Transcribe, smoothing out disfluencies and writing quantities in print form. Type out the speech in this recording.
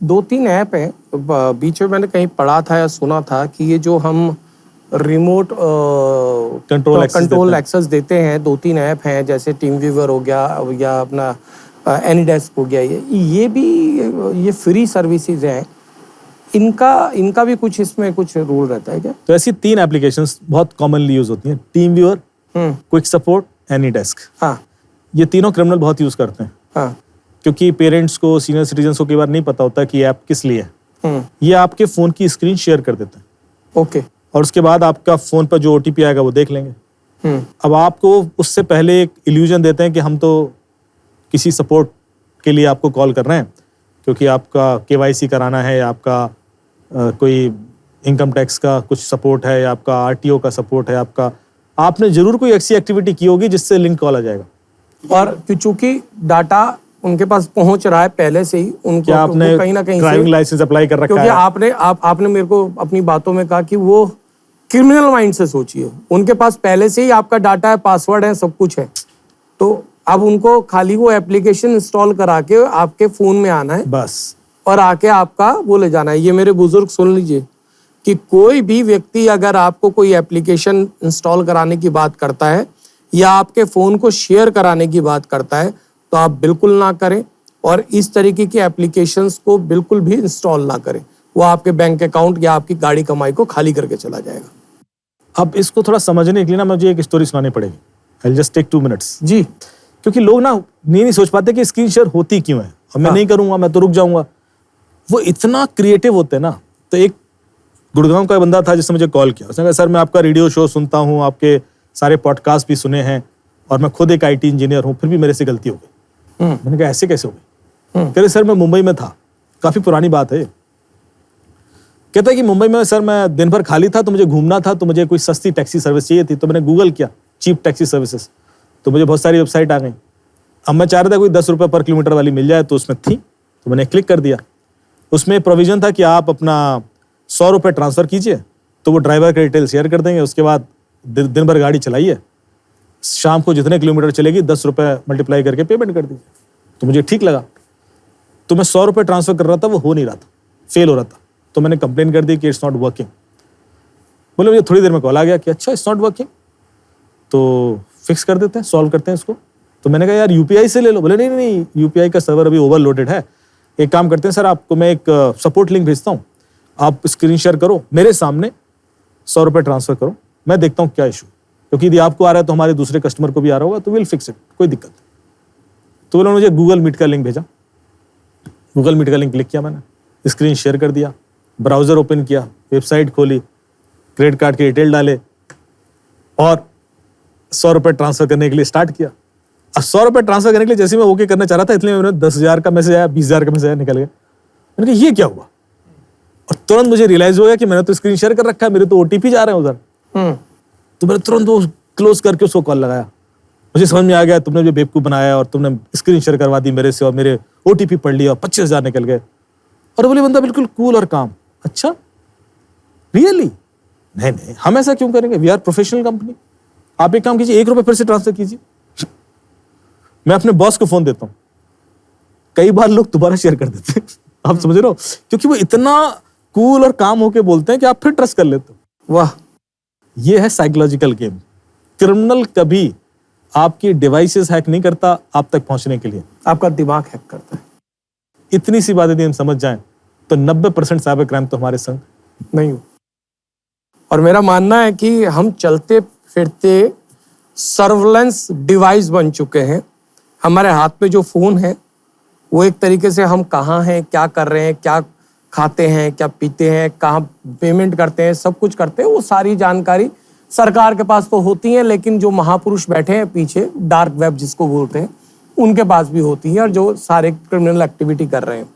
दो तीन ऐप हैं, बीच में मैंने कहीं पढ़ा था या सुना था कि ये जो हम रिमोट कंट्रोल एक्सेस देते हैं, दो तीन ऐप हैं, जैसे टीम व्यूवर हो गया या अपना एनीडेस्क हो गया, ये भी ये फ्री सर्विसेज हैं। इनका भी कुछ इसमें कुछ रूल रहता है क्या? तो ऐसी 3 एप्लीकेशंस बहुत कॉमनली यूज होती हैं, team viewer, quick support, AnyDesk. हाँ, ये तीनों क्रिमिनल बहुत यूज करते हैं। हाँ, क्योंकि पेरेंट्स को, सीनियर सिटीजन्स को कई बार नहीं पता होता कि ये ऐप किस लिए है। ये आपके फोन की स्क्रीन शेयर कर देते हैं। ओके। और उसके बाद आपका फोन पर जो ओटीपी आएगा वो देख लेंगे। अब आपको उससे पहले एक इल्यूजन देते हैं कि हम तो किसी सपोर्ट के लिए आपको कॉल कर रहे हैं, क्योंकि आपका केवाईसी कराना है, या आपका कोई इनकम टैक्स का कुछ सपोर्ट है, या आपका आरटीओ का सपोर्ट है, आपने जरूर कोई ऐसी एक्टिविटी की होगी जिससे लिंक कॉल आ जाएगा। और चूंकि डाटा उनके पास पहुंच रहा है पहले से ही, उनको आपने कहीं ना कहीं ड्राइविंग लाइसेंस अप्लाई कर रखा है, क्योंकि आपने मेरे को अपनी बातों में कहा कि वो क्रिमिनल माइंड से सोचिए, उनके पास पहले से ही आपका डाटा है, पासवर्ड है, सब कुछ है। तो अब उनको खाली वो एप्लीकेशन इंस्टॉल करा के आपके फोन में आना है बस, और आके आपका वो ले जाना है। ये मेरे बुजुर्ग सुन लीजिए कि कोई भी व्यक्ति अगर आपको कोई एप्लीकेशन इंस्टॉल कराने की बात करता है या आपके फोन को शेयर कराने की बात करता है, तो आप बिल्कुल ना करें, और इस तरीके की एप्लीकेशंस को बिल्कुल भी इंस्टॉल ना करें। वो आपके बैंक अकाउंट या आपकी गाड़ी कमाई को खाली करके चला जाएगा। अब इसको थोड़ा समझने के लिए ना मुझे एक स्टोरी सुनानी पड़ेगी। I'll just take 2 minutes जी। क्योंकि लोग ना नहीं सोच पाते कि स्क्रीन शेयर होती क्यों है, और मैं नहीं करूंगा, मैं तो रुक जाऊंगा। वो इतना क्रिएटिव होते हैं ना। तो एक गुड़गांव का बंदा था जिसने मुझे कॉल किया, उसने कहा सर मैं आपका रेडियो शो सुनता हूँ, आपके सारे पॉडकास्ट भी सुने हैं, और मैं खुद एक IT इंजीनियर हूँ, फिर भी मेरे से गलती हो गई। मैंने कहा ऐसे कैसे हो गई? कह रहे सर मैं मुंबई में था, काफी पुरानी बात है। कहता है कि मुंबई में सर मैं दिन भर खाली था, तो मुझे घूमना था, तो मुझे कोई सस्ती टैक्सी सर्विस चाहिए थी, तो मैंने गूगल किया चीप टैक्सी सर्विसेज, तो मुझे बहुत सारी वेबसाइट आ गई। अब मैं चाह रहा था कोई 10 रुपये पर किलोमीटर वाली मिल जाए, तो उसमें थी, तो मैंने क्लिक कर दिया। उसमें प्रोविजन था कि आप अपना 100 रुपये ट्रांसफर कीजिए, तो वो ड्राइवर का डिटेल शेयर कर देंगे। उसके बाद दिन भर गाड़ी चलाइए, शाम को जितने किलोमीटर चलेगी 10 रुपये मल्टीप्लाई करके पेमेंट कर दीजिए। तो मुझे ठीक लगा। तो मैं 100 रुपये ट्रांसफर कर रहा था, वो हो नहीं रहा था, फेल हो रहा था। तो मैंने कंप्लेन कर दी कि इट्स नॉट वर्किंग। बोले मुझे थोड़ी देर में कॉल आ गया कि अच्छा इट्स नॉट वर्किंग, तो फिक्स कर देते हैं, सॉल्व करते हैं इसको। तो मैंने कहा यार UPI से ले लो। बोले नहीं, UPI का सर्वर अभी ओवरलोडेड है। एक काम करते हैं सर, आपको मैं एक सपोर्ट लिंक भेजता हूँ, आप स्क्रीन शेयर करो, मेरे सामने 100 रुपये ट्रांसफर करो, मैं देखता हूँ क्या इशू, क्योंकि यदि आपको आ रहा है तो हमारे दूसरे कस्टमर को भी आ रहा होगा, तो विल फिक्स इट, कोई दिक्कत नहीं। तो उन्होंने मुझे गूगल मीट का लिंक भेजा। गूगल मीट का लिंक क्लिक किया, मैंने स्क्रीन शेयर कर दिया, ब्राउजर ओपन किया, वेबसाइट खोली, क्रेडिट कार्ड की डिटेल डाले, और 100 रुपये ट्रांसफर करने के लिए स्टार्ट किया। अब 100 रुपये ट्रांसफर करने के लिए जैसे मैं ओके करना चाह रहा था, इसलिए मैंने 10,000 का मैसेज आया, 20,000 का मैसेज आया, निकल गया। मैंने कहा ये क्या हुआ, और तुरंत मुझे रियलाइज हो गया कि मैंने तो स्क्रीन शेयर कर रखा है, मेरे तो OTP जा रहे हैं उधर। तो मैंने तुरंत वो क्लोज करके उसको कॉल लगाया। मुझे समझ में आ गया तुमने मुझे बेवकूफ बनाया, और तुमने स्क्रीन शेयर करवा दी मेरे से, और मेरे OTP पढ़ लिया, और 25,000 निकल गए। और बोले बंदा बिल्कुल कूल और काम, अच्छा रियली? नहीं, हम ऐसा क्यों करेंगे, वी आर प्रोफेशनल कंपनी। आप एक काम कीजिए, 1 रुपये फिर से ट्रांसफर कीजिए। मैं अपने बॉस को फोन देता हूं, कई बार लोग दोबारा शेयर कर देते हैं। आप समझ रहे हो, क्योंकि वो इतना कूल और काम होके बोलते हैं कि आप फिर ट्रस्ट कर लेते हो। वाह, ये है साइकोलॉजिकल गेम। क्रिमिनल कभी आपकी डिवाइसेस हैक नहीं करता आप तक पहुंचने के लिए, आपका दिमाग हैक करता है। इतनी सी बात यदि हम समझ जाएं तो 90% साइबर क्राइम तो हमारे संग नहीं हो। और मेरा मानना है कि हम चलते फिरते सर्वेलेंस डिवाइस बन चुके हैं। हमारे हाथ में जो फोन है वो एक तरीके से हम कहाँ हैं, क्या कर रहे हैं, क्या खाते हैं, क्या पीते हैं, कहाँ पेमेंट करते हैं, सब कुछ करते हैं, वो सारी जानकारी सरकार के पास तो होती है, लेकिन जो महापुरुष बैठे हैं पीछे, डार्क वेब जिसको बोलते हैं, उनके पास भी होती है, और जो सारे क्रिमिनल एक्टिविटी कर रहे हैं।